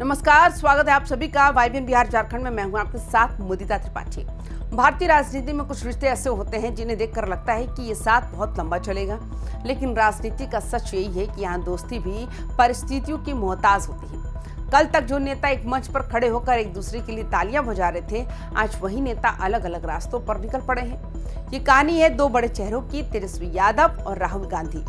नमस्कार, स्वागत है आप सभी का वाईबीएन बिहार झारखंड में। मैं हूं आपके साथ मुदिता त्रिपाठी। भारतीय राजनीति में कुछ रिश्ते ऐसे होते हैं जिन्हें देखकर लगता है कि ये साथ बहुत लंबा चलेगा, लेकिन राजनीति का सच यही है कि यहाँ दोस्ती भी परिस्थितियों की मोहताज होती है। कल तक जो नेता एक मंच पर खड़े होकर एक दूसरे के लिए तालियां बजा रहे थे, आज वही नेता अलग अलग रास्तों पर निकल पड़े हैं। ये कहानी है दो बड़े चेहरों की, तेजस्वी यादव और राहुल गांधी।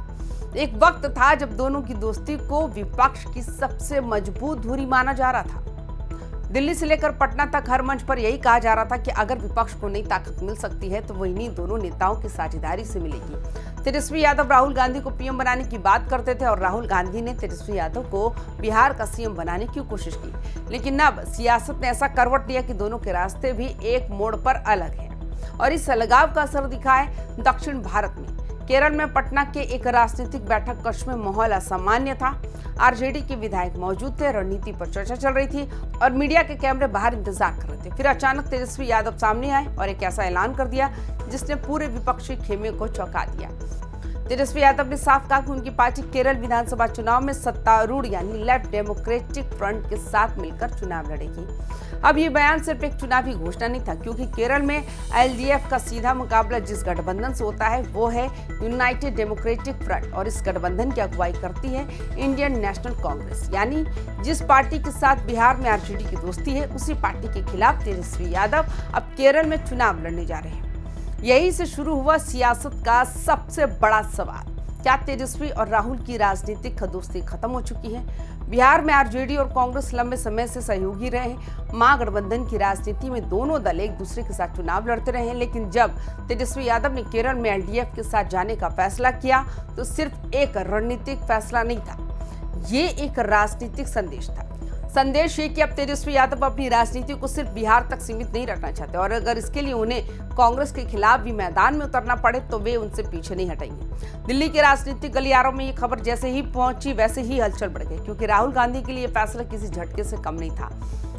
एक वक्त था जब दोनों की दोस्ती को विपक्ष की सबसे मजबूत धुरी माना जा रहा था। दिल्ली से लेकर पटना तक हर मंच पर यही कहा जा रहा था कि अगर विपक्ष को नई ताकत मिल सकती है तो वह इन्हीं दोनों नेताओं की साझेदारी से मिलेगी। तेजस्वी यादव राहुल गांधी को पीएम बनाने की बात करते थे और राहुल गांधी ने तेजस्वी यादव को बिहार का सीएम बनाने की कोशिश की। लेकिन अब सियासत ने ऐसा करवट लिया कि दोनों के रास्ते भी एक मोड़ पर अलग हैं और इस अलगाव का असर दिखा है दक्षिण भारत में। केरल में पटना के एक राजनीतिक बैठक कक्ष में माहौल असामान्य था। आरजेडी के विधायक मौजूद थे, रणनीति पर चर्चा चल रही थी और मीडिया के कैमरे बाहर इंतजार कर रहे थे। फिर अचानक तेजस्वी यादव सामने आए और एक ऐसा ऐलान कर दिया जिसने पूरे विपक्षी खेमे को चौंका दिया। तेजस्वी यादव ने साफ कहा कि उनकी पार्टी केरल विधानसभा चुनाव में सत्तारूढ़ यानी लेफ्ट डेमोक्रेटिक फ्रंट के साथ मिलकर चुनाव लड़ेगी। अब ये बयान सिर्फ एक चुनावी घोषणा नहीं था, क्योंकि केरल में एलडीएफ का सीधा मुकाबला जिस गठबंधन से होता है वो है यूनाइटेड डेमोक्रेटिक फ्रंट और इस गठबंधन की अगुवाई करती है इंडियन नेशनल कांग्रेस। यानी जिस पार्टी के साथ बिहार में आरजेडी की दोस्ती है, उसी पार्टी के खिलाफ तेजस्वी यादव अब केरल में चुनाव लड़ने जा रहे हैं। यही से शुरू हुआ सियासत का सबसे बड़ा सवाल, क्या तेजस्वी और राहुल की राजनीतिक दोस्ती खत्म हो चुकी है? बिहार में आरजेडी और कांग्रेस लंबे समय से सहयोगी रहे हैं। महागठबंधन की राजनीति में दोनों दल एक दूसरे के साथ चुनाव लड़ते रहे हैं, लेकिन जब तेजस्वी यादव ने केरल में एलडीएफ के साथ जाने का फैसला किया तो सिर्फ एक रणनीतिक फैसला नहीं था, ये एक राजनीतिक संदेश था। संदेश ये कि अब तेजस्वी यादव अपनी राजनीति को सिर्फ बिहार तक सीमित नहीं रखना चाहते और अगर इसके लिए उन्हें कांग्रेस के खिलाफ भी मैदान में उतरना पड़े तो वे उनसे पीछे नहीं हटेंगे। दिल्ली के राजनीतिक गलियारों में ये खबर जैसे ही पहुंची वैसे ही हलचल बढ़ गई, क्योंकि राहुल गांधी के लिए फैसला किसी झटके से कम नहीं था।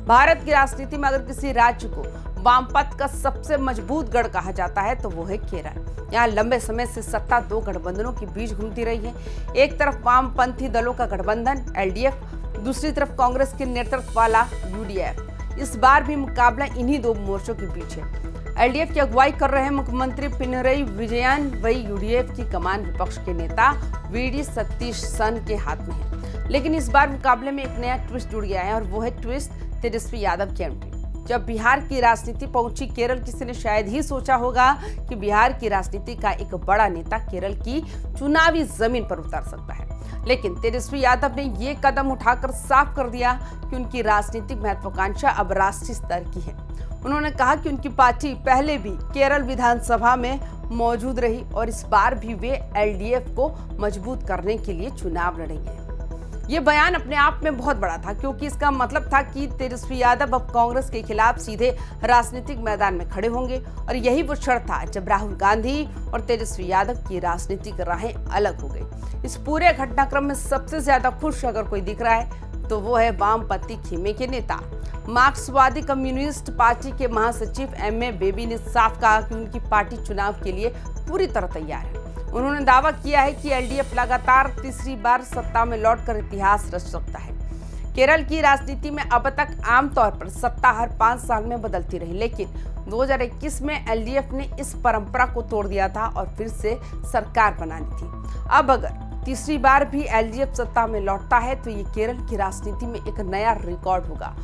भारत की राजनीति में अगर किसी राज्य को वामपंथ का सबसे मजबूत गढ़ कहा जाता है तो वो है केरल। यहाँ लंबे समय से सत्ता दो गठबंधनों के बीच घूमती रही है। एक तरफ वामपंथी दलों का गठबंधन एलडीएफ, दूसरी तरफ कांग्रेस के नेतृत्व वाला यूडीएफ। इस बार भी मुकाबला इन्हीं दो मोर्चों के बीच है। एलडीएफ की अगुवाई कर रहे मुख्यमंत्री पिनरई विजयन, वही यूडीएफ की कमान विपक्ष के नेता वीडी सतीशन के हाथ में है। लेकिन इस बार मुकाबले में एक नया ट्विस्ट जुड़ गया है और वो है ट्विस्ट तेजस्वी यादव की एंट्री। जब बिहार की राजनीति पहुंची केरल, किसी ने शायद ही सोचा होगा कि बिहार की राजनीति का एक बड़ा नेता केरल की चुनावी जमीन पर उतर सकता है। लेकिन तेजस्वी यादव ने ये कदम उठाकर साफ कर दिया कि उनकी राजनीतिक महत्वाकांक्षा अब राष्ट्रीय स्तर की है। उन्होंने कहा कि उनकी पार्टी पहले भी केरल विधानसभा में मौजूद रही और इस बार भी वे एलडीएफ को मजबूत करने के लिए चुनाव लड़ेंगे। ये बयान अपने आप में बहुत बड़ा था, क्योंकि इसका मतलब था कि तेजस्वी यादव अब कांग्रेस के खिलाफ सीधे राजनीतिक मैदान में खड़े होंगे और यही वो क्षण था जब राहुल गांधी और तेजस्वी यादव की राजनीतिक राहें अलग हो गई। इस पूरे घटनाक्रम में सबसे ज्यादा खुश अगर कोई दिख रहा है तो वो है वामपंथी खेमे के नेता। मार्क्सवादी कम्युनिस्ट पार्टी के महासचिव एमए बेबी ने साफ कहा कि उनकी पार्टी चुनाव के लिए पूरी तरह तैयार है। उन्होंने दावा किया है कि एलडीएफ लगातार तीसरी बार सत्ता में लौटकर इतिहास रच सकता है। केरल की राजनीति में अब तक आमतौर पर सत्ता हर 5 साल में बदलती रही, लेकिन 2021 में एलडीएफ ने इस परंपरा को तोड़ दिया था और फिर से सरकार बनानी थी। अब अगर तीसरी बार भी एलडीएफ सत्ता में लौटता है तो ये केरल की राजनीति में एक नया रिकॉर्ड होगा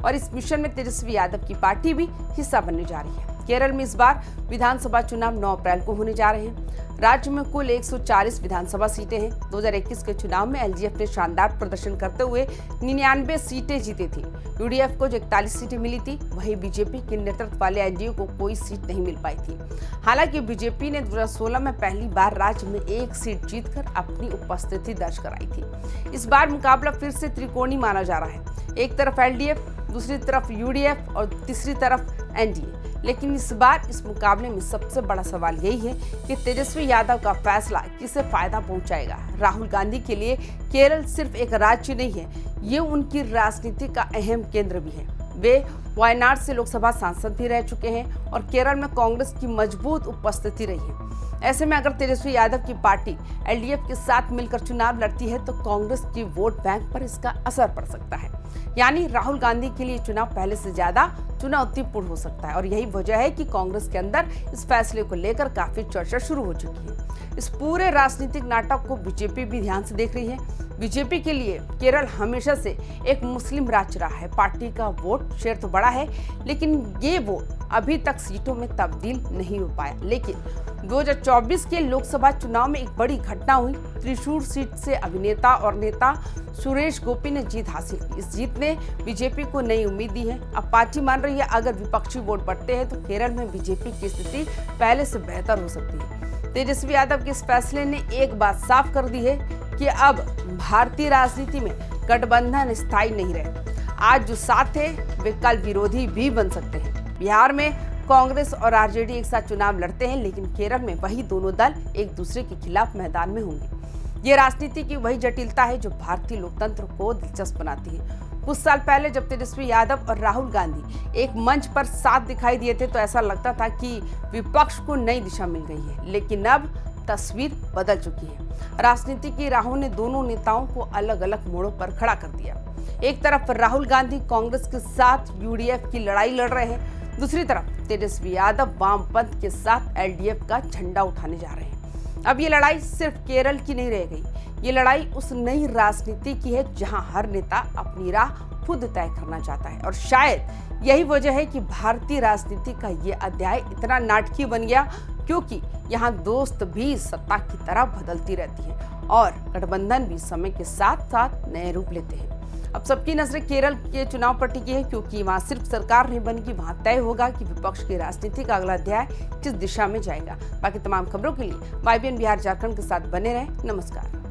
और इस मिशन में तेजस्वी यादव की पार्टी भी हिस्सा बनने जा रही है। केरल में इस बार विधानसभा चुनाव 9 अप्रैल को होने जा रहे हैं। राज्य में कुल 140 विधानसभा सीटें हैं। 2021 के चुनाव में एलडीएफ ने शानदार प्रदर्शन करते हुए 99 सीटें जीती थी। यूडीएफ को जो 41 सीटें मिली थी, वहीं बीजेपी के नेतृत्व वाले एनडीए को कोई सीट नहीं मिल पाई थी। हालांकि बीजेपी ने 2016 में पहली बार राज्य में एक सीट जीतकर अपनी उपस्थिति दर्ज कराई थी। इस बार मुकाबला फिर से त्रिकोणीय माना जा रहा है, एक तरफ एलडीएफ, दूसरी तरफ यूडीएफ और तीसरी तरफ एनडीए। लेकिन इस बार इस मुकाबले में सबसे बड़ा सवाल यही है कि तेजस्वी यादव का फैसला किसे फायदा पहुंचाएगा। राहुल गांधी के लिए केरल सिर्फ एक राज्य नहीं है, ये उनकी राजनीति का अहम केंद्र भी है। वे वायनाड से लोकसभा सांसद भी रह चुके हैं और केरल में कांग्रेस की मजबूत उपस्थिति रही है। ऐसे में अगर तेजस्वी यादव की पार्टी एलडीएफ के साथ मिलकर चुनाव लड़ती है तो कांग्रेस की वोट बैंक पर इसका असर पड़ सकता है। यानी राहुल गांधी के लिए चुनाव पहले से ज्यादा चुनौतीपूर्ण हो सकता है और यही वजह है कि कांग्रेस के अंदर इस फैसले को लेकर काफी चर्चा शुरू हो चुकी है। इस पूरे राजनीतिक नाटक को बीजेपी भी ध्यान से देख रही है। बीजेपी के लिए केरल हमेशा से एक मुस्लिम राज्य रहा है। पार्टी का वोट शेयर तो बड़ा है, लेकिन ये वोट अभी तक सीटों में तब्दील नहीं हो पाया। लेकिन 2024 के लोकसभा चुनाव में एक बड़ी घटना हुई। त्रिशूर सीट से अभिनेता और नेता सुरेश गोपी ने जीत हासिल की। इस जीत ने बीजेपी को नई उम्मीद दी है। अब पार्टी मान रही है अगर विपक्षी वोट बढ़ते हैं तो केरल में बीजेपी की स्थिति पहले से बेहतर हो सकती है। तेजस्वी यादव के इस फैसले ने एक बात साफ कर दी है कि अब भारतीय राजनीति में गठबंधन स्थायी नहीं रहे। आज जो साथ है वे कल विरोधी भी बन सकते हैं। बिहार में कांग्रेस और आरजेडी एक साथ चुनाव लड़ते हैं, लेकिन केरल में वही दोनों दल एक दूसरे के खिलाफ मैदान में होंगे। ये राजनीति की वही जटिलता है जो भारतीय लोकतंत्र को दिलचस्प बनाती है। कुछ साल पहले जब तेजस्वी यादव और राहुल गांधी एक मंच पर साथ दिखाई दिए थे तो ऐसा लगता था कि विपक्ष को नई दिशा मिल गई है, लेकिन अब तस्वीर बदल चुकी है। राजनीति की राहों ने दोनों नेताओं को अलग अलग मोड़ों पर खड़ा कर दिया। एक तरफ राहुल गांधी कांग्रेस के साथ यूडीएफ की लड़ाई लड़ रहे हैं, दूसरी तरफ तेजस्वी यादव वामपंथ के साथ एलडीएफ का झंडा उठाने जा रहे हैं। अब ये लड़ाई सिर्फ केरल की नहीं रह गई, ये लड़ाई उस नई राजनीति की है जहां हर नेता अपनी राह खुद तय करना चाहता है। और शायद यही वजह है कि भारतीय राजनीति का ये अध्याय इतना नाटकीय बन गया, क्योंकि यहाँ दोस्त भी सत्ता की तरह बदलती रहती है और गठबंधन भी समय के साथ साथ नए रूप लेते हैं। अब सबकी नजरें केरल के चुनाव पर टिकी है, क्योंकि वहां सिर्फ सरकार नहीं बनेगी, वहां तय होगा कि विपक्ष की राजनीति का अगला अध्याय किस दिशा में जाएगा। बाकी तमाम खबरों के लिए YBN बिहार झारखंड के साथ बने रहें। नमस्कार।